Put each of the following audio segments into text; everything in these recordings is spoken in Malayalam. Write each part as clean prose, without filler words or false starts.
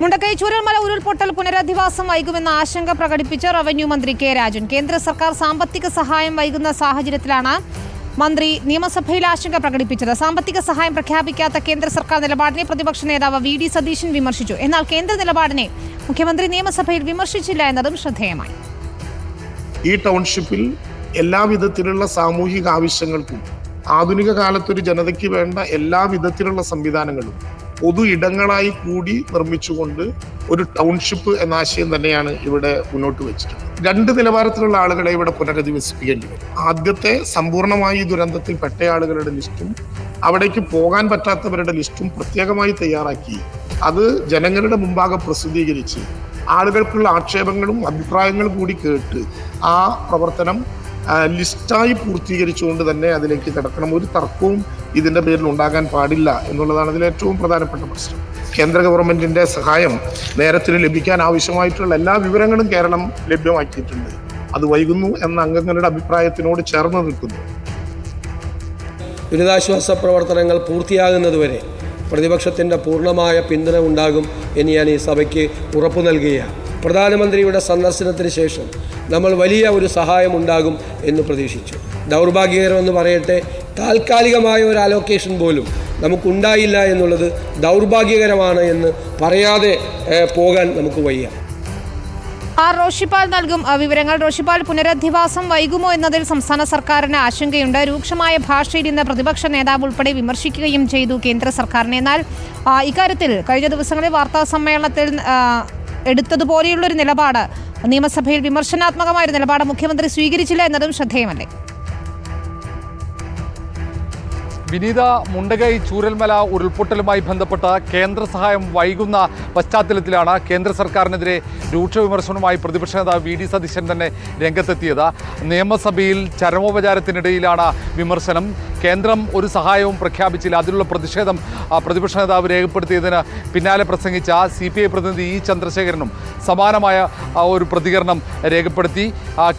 മുണ്ടക്കൈ ചൂരൽമല ഉരുൾപൊട്ടൽ പുനരധിവാസം വൈകുമെന്ന ആശങ്ക പ്രകടിപ്പിച്ച റവന്യൂ മന്ത്രി കെ രാജൻ. കേന്ദ്ര സർക്കാർ സാമ്പത്തിക സഹായം വൈകുന്ന സാഹചര്യത്തിലാണ് മന്ത്രി നിയമസഭയിൽ ആശങ്ക പ്രകടിപ്പിച്ചത്. സാമ്പത്തിക സഹായം പ്രഖ്യാപിക്കാത്ത കേന്ദ്ര സർക്കാർ നിലപാടിനെ പ്രതിപക്ഷ നേതാവ് വി ഡി സതീശൻ വിമർശിച്ചു. എന്നാൽ കേന്ദ്ര നിലപാടിനെ മുഖ്യമന്ത്രി നിയമസഭയിൽ വിമർശിച്ചില്ല എന്നതും ശ്രദ്ധേയമായി. ഈ ടൗൺഷിപ്പിൽ എല്ലാവിധത്തിലുള്ള സാമൂഹിക ആവശ്യങ്ങൾക്കും ആധുനിക കാലത്തൊരു ജനതയ്ക്ക് വേണ്ട എല്ലാ വിധത്തിലുള്ള സംവിധാനങ്ങളും പൊതു ഇടങ്ങളായി കൂടി നിർമ്മിച്ചുകൊണ്ട് ഒരു ടൗൺഷിപ്പ് എന്ന ആശയം തന്നെയാണ് ഇവിടെ മുന്നോട്ട് വെച്ചിട്ടുള്ളത്. രണ്ട് നിലവാരത്തിലുള്ള ആളുകളെ ഇവിടെ പുനരധിവസിപ്പിക്കേണ്ടി വരും. ആദ്യത്തെ സമ്പൂർണമായി ദുരന്തത്തിൽ പെട്ട ആളുകളുടെ ലിസ്റ്റും അവിടേക്ക് പോകാൻ പറ്റാത്തവരുടെ ലിസ്റ്റും പ്രത്യേകമായി തയ്യാറാക്കി അത് ജനങ്ങളുടെ മുമ്പാകെ പ്രസിദ്ധീകരിച്ച് ആളുകൾക്കുള്ള ആക്ഷേപങ്ങളും അഭിപ്രായങ്ങളും കൂടി കേട്ട് ആ പ്രവർത്തനം ലിസ്റ്റായി പൂർത്തീകരിച്ചുകൊണ്ട് തന്നെ അതിലേക്ക് കിടക്കണം. ഒരു തർക്കവും ഇതിൻ്റെ പേരിൽ ഉണ്ടാകാൻ പാടില്ല എന്നുള്ളതാണ് അതിൽ ഏറ്റവും പ്രധാനപ്പെട്ട പ്രശ്നം. കേന്ദ്ര ഗവൺമെന്റിന്റെ സഹായം നേരത്തിന് ലഭിക്കാൻ ആവശ്യമായിട്ടുള്ള എല്ലാ വിവരങ്ങളും കേരളം ലഭ്യമാക്കിയിട്ടുണ്ട്. അത് വൈകുന്നു എന്ന അംഗങ്ങളുടെ അഭിപ്രായത്തിനോട് ചേർന്ന് നിൽക്കുന്നു. ദുരിതാശ്വാസ പ്രവർത്തനങ്ങൾ പൂർത്തിയാകുന്നതുവരെ പ്രതിപക്ഷത്തിൻ്റെ പൂർണ്ണമായ പിന്തുണ ഉണ്ടാകും എന്ന് ഞാൻ ഈ സഭയ്ക്ക് ഉറപ്പു നൽകുകയാണ്. പ്രധാനമന്ത്രിയുടെ സന്ദർശനത്തിന് ശേഷം നമ്മൾ വലിയ ഒരു സഹായം ഉണ്ടാകും എന്ന് പ്രതീക്ഷിച്ചു. ദൗർഭാഗ്യകരമെന്ന് പറയട്ടെ, താൽക്കാലികമായ ഒരു അലോക്കേഷൻ പോലും നമുക്കുണ്ടായില്ല എന്നുള്ളത് ദൗർഭാഗ്യകരമാണ് എന്ന് പറയാതെ പോകാൻ നമുക്ക് വയ്യ. റോഷിപ്പാൽ നൽകും വിവരങ്ങൾ. റോഷിപ്പാൽ, പുനരധിവാസം വൈകുമോ എന്നതിൽ സംസ്ഥാന സർക്കാരിന് ആശങ്കയുണ്ട്. രൂക്ഷമായ ഭാഷയിൽ ഇന്ന് പ്രതിപക്ഷ നേതാവ് ഉൾപ്പെടെ വിമർശിക്കുകയും ചെയ്തു കേന്ദ്ര സർക്കാരിനെ. എന്നാൽ ഇക്കാര്യത്തിൽ കഴിഞ്ഞ ദിവസങ്ങളിൽ വാർത്താ സമ്മേളനത്തിൽ എടുത്തതുപോലെയുള്ളൊരു നിലപാട്, നിയമസഭയിൽ വിമർശനാത്മകമായൊരു നിലപാട് മുഖ്യമന്ത്രി സ്വീകരിച്ചില്ല എന്നതും ശ്രദ്ധേയമല്ലേ? വിനീത, മുണ്ടകൈ ചൂരൽമല ഉരുൾപൊട്ടലുമായി ബന്ധപ്പെട്ട കേന്ദ്ര സഹായം വൈകുന്ന പശ്ചാത്തലത്തിലാണ് കേന്ദ്ര സർക്കാരിനെതിരെ രൂക്ഷ വിമർശനവുമായി പ്രതിപക്ഷ നേതാവ് വി ഡി സതീശൻ തന്നെ രംഗത്തെത്തിയത്. നിയമസഭയിൽ ചരമോപചാരത്തിനിടയിലാണ് വിമർശനം. കേന്ദ്രം ഒരു സഹായവും പ്രഖ്യാപിച്ചില്ല, അതിലുള്ള പ്രതിഷേധം പ്രതിപക്ഷ നേതാവ് രേഖപ്പെടുത്തിയതിന് പിന്നാലെ പ്രസംഗിച്ച CPI പ്രതിനിധി ഇ ചന്ദ്രശേഖരനും സമാനമായ ഒരു പ്രതികരണം രേഖപ്പെടുത്തി.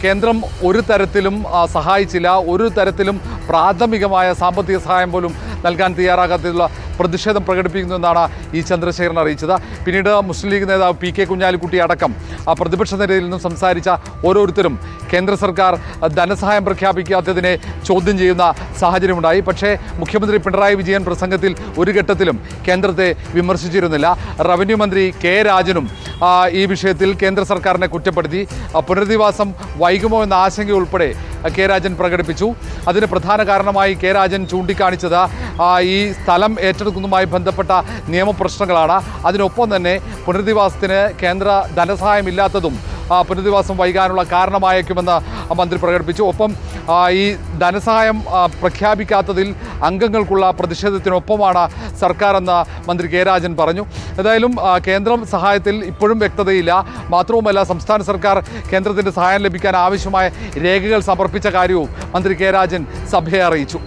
കേന്ദ്രം ഒരു തരത്തിലും സഹായിച്ചില്ല, ഒരു തരത്തിലും പ്രാഥമികമായ സാമ്പത്തിക സഹായം പോലും നൽകാൻ തയ്യാറാകാത്തതിലുള്ള പ്രതിഷേധം പ്രകടിപ്പിക്കുന്നുവെന്നാണ് ഇ ചന്ദ്രശേഖരൻ അറിയിച്ചത്. പിന്നീട് മുസ്ലിം ലീഗ് നേതാവ് PK കുഞ്ഞാലിക്കുട്ടി അടക്കം പ്രതിപക്ഷ നിരയിൽ നിന്നും സംസാരിച്ച ഓരോരുത്തരും കേന്ദ്ര സർക്കാർ ധനസഹായം പ്രഖ്യാപിക്കാത്തതിനെ ചോദ്യം ചെയ്യുന്ന സാഹചര്യമുണ്ടായി. പക്ഷേ മുഖ്യമന്ത്രി പിണറായി വിജയൻ പ്രസംഗത്തിൽ ഒരു ഘട്ടത്തിലും കേന്ദ്രത്തെ വിമർശിച്ചിരുന്നില്ല. റവന്യൂ മന്ത്രി കെ രാജനും ഈ വിഷയത്തിൽ കേന്ദ്ര സർക്കാരിനെ കുറ്റപ്പെടുത്തി. പുനരധിവാസം വൈകുമോ എന്ന ആശങ്കയുൾപ്പെടെ കെ രാജൻ പ്രകടിപ്പിച്ചു. അതിന് പ്രധാന കാരണമായി കെ രാജൻ ചൂണ്ടിക്കാണിച്ചത് ഈ സ്ഥലം ഏറ്റെടുക്കുന്നതുമായി ബന്ധപ്പെട്ട നിയമപ്രശ്നങ്ങളാണ്. അതിനൊപ്പം തന്നെ പുനരധിവാസത്തിന് കേന്ദ്ര ധനസഹായമില്ലാത്തതും പുനരധിവാസം വൈകാനുള്ള കാരണമായേക്കുമെന്ന് മന്ത്രി പ്രകടിപ്പിച്ചു. ഒപ്പം ഈ ധനസഹായം പ്രഖ്യാപിക്കാത്തതിൽ അംഗങ്ങൾക്കുള്ള പ്രതിഷേധത്തിനൊപ്പമാണ് സർക്കാരെന്ന് മന്ത്രി കെ രാജൻ പറഞ്ഞു. ഏതായാലും കേന്ദ്രം സഹായത്തിൽ ഇപ്പോഴും വ്യക്തതയില്ല. മാത്രവുമല്ല, സംസ്ഥാന സർക്കാർ കേന്ദ്രത്തിൻ്റെ സഹായം ലഭിക്കാൻ ആവശ്യമായ രേഖകൾ സമർപ്പിച്ച കാര്യവും മന്ത്രി കെ രാജൻ സഭയെ അറിയിച്ചു.